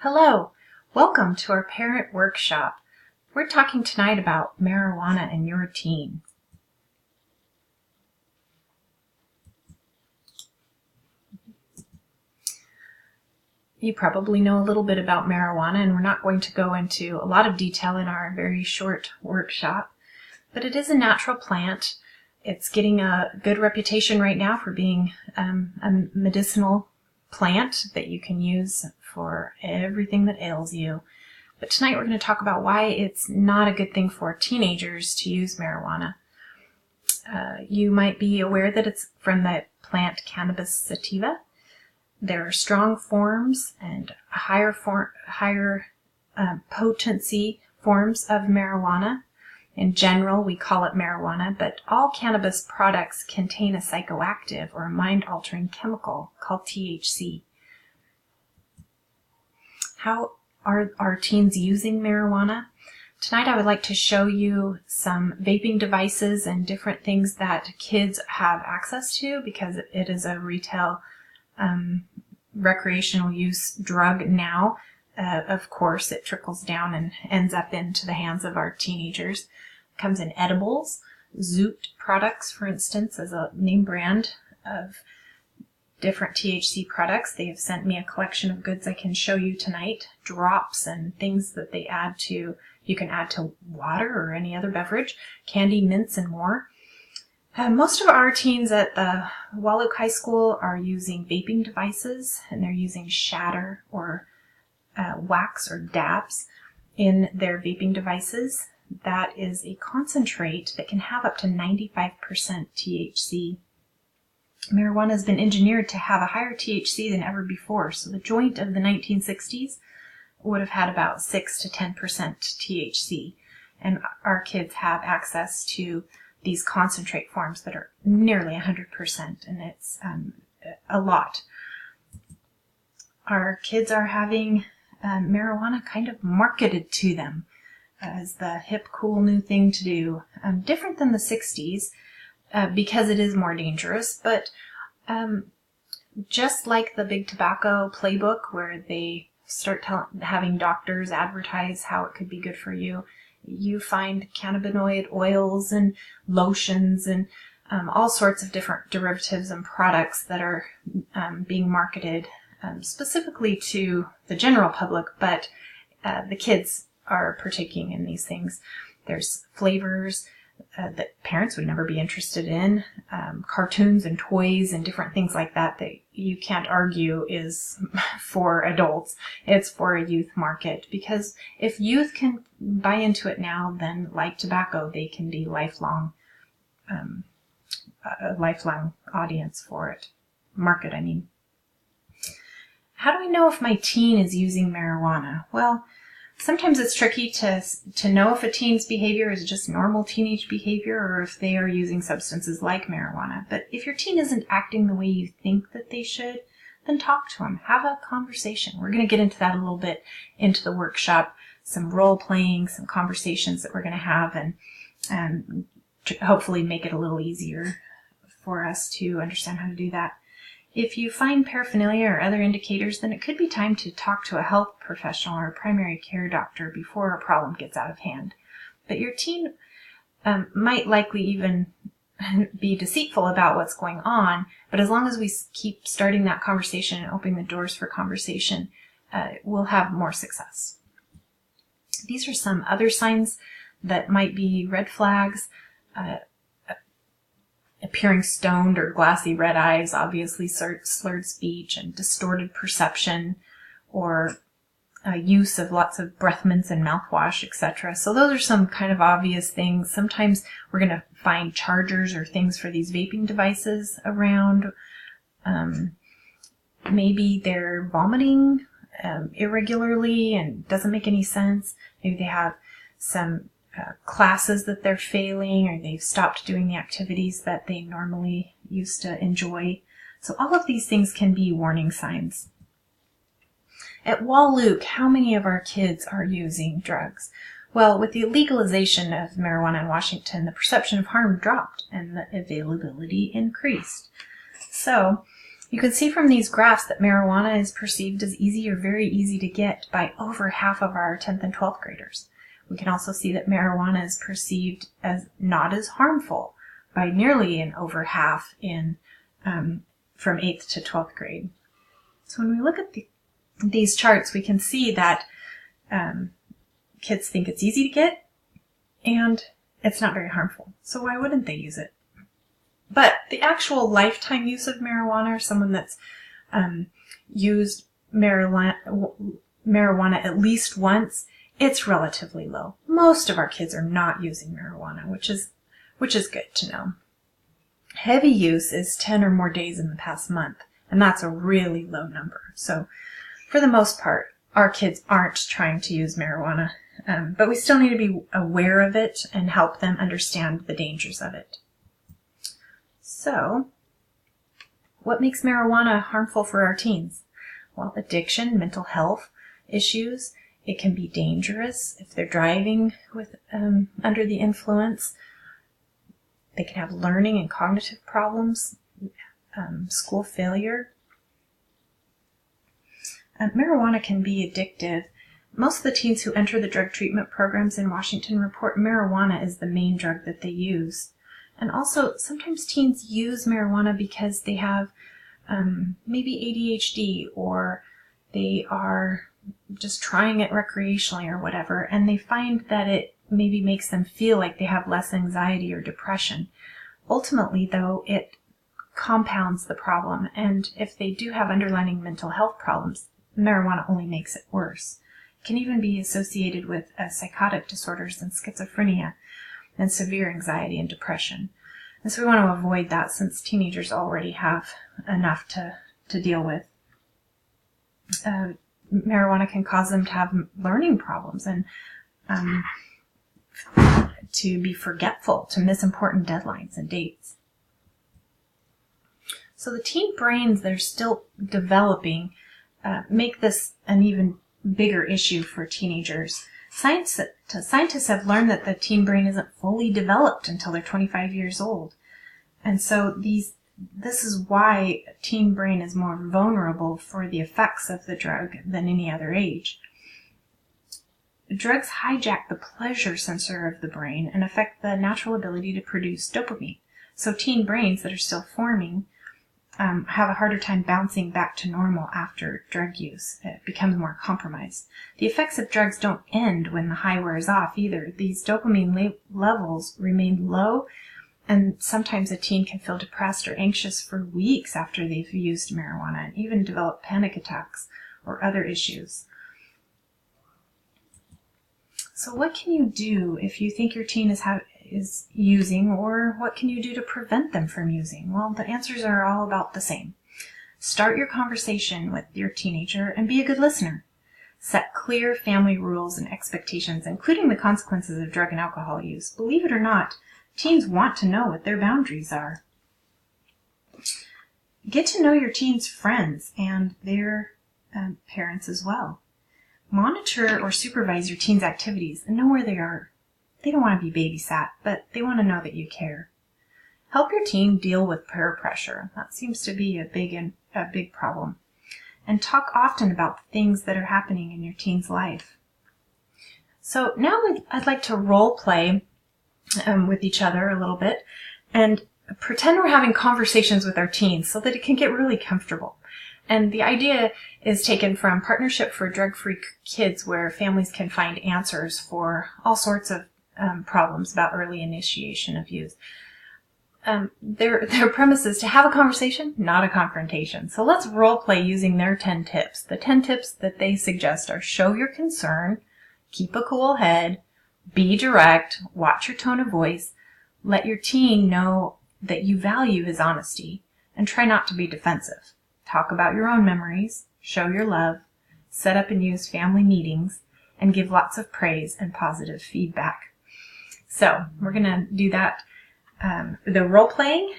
Hello, welcome to our parent workshop. We're talking tonight about marijuana and your teen. You probably know a little bit about marijuana, and we're not going to go into a lot of detail in our very short workshop, but it is a natural plant. It's getting a good reputation right now for being a medicinal plant that you can use for everything that ails you. But tonight we're going to talk about why it's not a good thing for teenagers to use marijuana. You might be aware that it's from the plant Cannabis sativa. There are strong forms and higher potency forms of marijuana. In general, we call it marijuana, but all cannabis products contain a psychoactive or a mind-altering chemical called THC. How are our teens using marijuana? Tonight I would like to show you some vaping devices and different things that kids have access to because it is a retail recreational use drug now. Of course, it trickles down and ends up into the hands of our teenagers. It comes in edibles. Zoot products, for instance, is a name brand of different THC products. They have sent me a collection of goods I can show you tonight. Drops and things that they add to, you can add to water or any other beverage. Candy, mints, and more. Most of our teens at the Wahluke High School are using vaping devices, and they're using shatter or wax or dabs in their vaping devices. That is a concentrate that can have up to 95% THC. Marijuana has been engineered to have a higher THC than ever before, so the joint of the 1960s would have had about 6 to 10% THC, and our kids have access to these concentrate forms that are nearly 100%, and it's a lot. Our kids are having marijuana kind of marketed to them as the hip, cool new thing to do, different than the 60s because it is more dangerous, but just like the big tobacco playbook where they start having doctors advertise how it could be good for you, you find cannabinoid oils and lotions and all sorts of different derivatives and products that are being marketed specifically to the general public, but the kids are partaking in these things. There's flavors that parents would never be interested in, cartoons and toys and different things like that that you can't argue is for adults. It's for a youth market, because if youth can buy into it now, then like tobacco, they can be a lifelong audience for it. Market, I mean. How do I know if my teen is using marijuana? Well, sometimes it's tricky to know if a teen's behavior is just normal teenage behavior or if they are using substances like marijuana. But if your teen isn't acting the way you think that they should, then talk to them. Have a conversation. We're going to get into that a little bit into the workshop, some role playing, some conversations that we're going to have, and hopefully make it a little easier for us to understand how to do that. If you find paraphernalia or other indicators, then it could be time to talk to a health professional or a primary care doctor before a problem gets out of hand. But your teen might likely even be deceitful about what's going on, but as long as we keep starting that conversation and opening the doors for conversation, we'll have more success. These are some other signs that might be red flags. Appearing stoned or glassy red eyes, obviously slurred speech and distorted perception, or use of lots of breath mints and mouthwash, etc. So those are some kind of obvious things. Sometimes we're going to find chargers or things for these vaping devices around. Maybe they're vomiting irregularly and doesn't make any sense. Maybe they have some classes that they're failing, or they've stopped doing the activities that they normally used to enjoy. So all of these things can be warning signs. At Wahluke, how many of our kids are using drugs? Well, with the legalization of marijuana in Washington, the perception of harm dropped and the availability increased. So You can see from these graphs that marijuana is perceived as easy or very easy to get by over half of our 10th and 12th graders. We can also see that marijuana is perceived as not as harmful by nearly an over half in from 8th to 12th grade. So when we look at these charts, we can see that kids think it's easy to get and it's not very harmful. So why wouldn't they use it? But the actual lifetime use of marijuana, or someone that's used marijuana at least once, it's relatively low. Most of our kids are not using marijuana, which is good to know. Heavy use is 10 or more days in the past month, and that's a really low number. So for the most part, our kids aren't trying to use marijuana, but we still need to be aware of it and help them understand the dangers of it. So, what makes marijuana harmful for our teens? Well, addiction, mental health issues. It can be dangerous if they're driving with under the influence. They can have learning and cognitive problems, school failure. Marijuana can be addictive. Most of the teens who enter the drug treatment programs in Washington report marijuana is the main drug that they use. And also, sometimes teens use marijuana because they have maybe ADHD, or they are just trying it recreationally or whatever, and they find that it maybe makes them feel like they have less anxiety or depression. Ultimately, though, it compounds the problem, and if they do have underlying mental health problems, marijuana only makes it worse. It can even be associated with psychotic disorders and schizophrenia and severe anxiety and depression. And so we want to avoid that, since teenagers already have enough to deal with. Marijuana can cause them to have learning problems and to be forgetful, to miss important deadlines and dates. So the teen brains that are still developing make this an even bigger issue for teenagers. Scientists have learned that the teen brain isn't fully developed until they're 25 years old. And so this is why teen brain is more vulnerable for the effects of the drug than any other age. Drugs hijack the pleasure sensor of the brain and affect the natural ability to produce dopamine. So teen brains that are still forming have a harder time bouncing back to normal after drug use. It becomes more compromised. The effects of drugs don't end when the high wears off either. These dopamine levels remain low, and sometimes a teen can feel depressed or anxious for weeks after they've used marijuana, and even develop panic attacks or other issues. So what can you do if you think your teen is using, or what can you do to prevent them from using? Well, the answers are all about the same. Start your conversation with your teenager and be a good listener. Set clear family rules and expectations, including the consequences of drug and alcohol use. Believe it or not, teens want to know what their boundaries are. Get to know your teen's friends and their parents as well. Monitor or supervise your teen's activities and know where they are. They don't want to be babysat, but they want to know that you care. Help your teen deal with peer pressure. That seems to be a big problem. And talk often about the things that are happening in your teen's life. So now I'd like to role play with each other a little bit and pretend we're having conversations with our teens so that it can get really comfortable. And the idea is taken from Partnership for Drug-Free Kids, where families can find answers for all sorts of problems about early initiation of use. Their premise is to have a conversation, not a confrontation. So let's role play using their 10 tips. The 10 tips that they suggest are: show your concern, keep a cool head, be direct, watch your tone of voice, let your teen know that you value his honesty, and try not to be defensive. Talk about your own memories, show your love, set up and use family meetings, and give lots of praise and positive feedback. So we're going to do that, the role playing,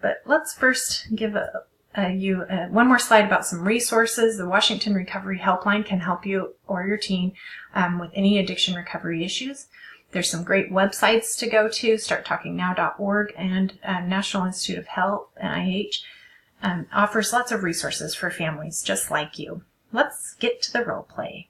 but let's first give you one more slide about some resources. The Washington Recovery Helpline can help you or your teen with any addiction recovery issues. There's some great websites to go to, starttalkingnow.org and National Institute of Health, NIH. offers lots of resources for families just like you. Let's get to the role play.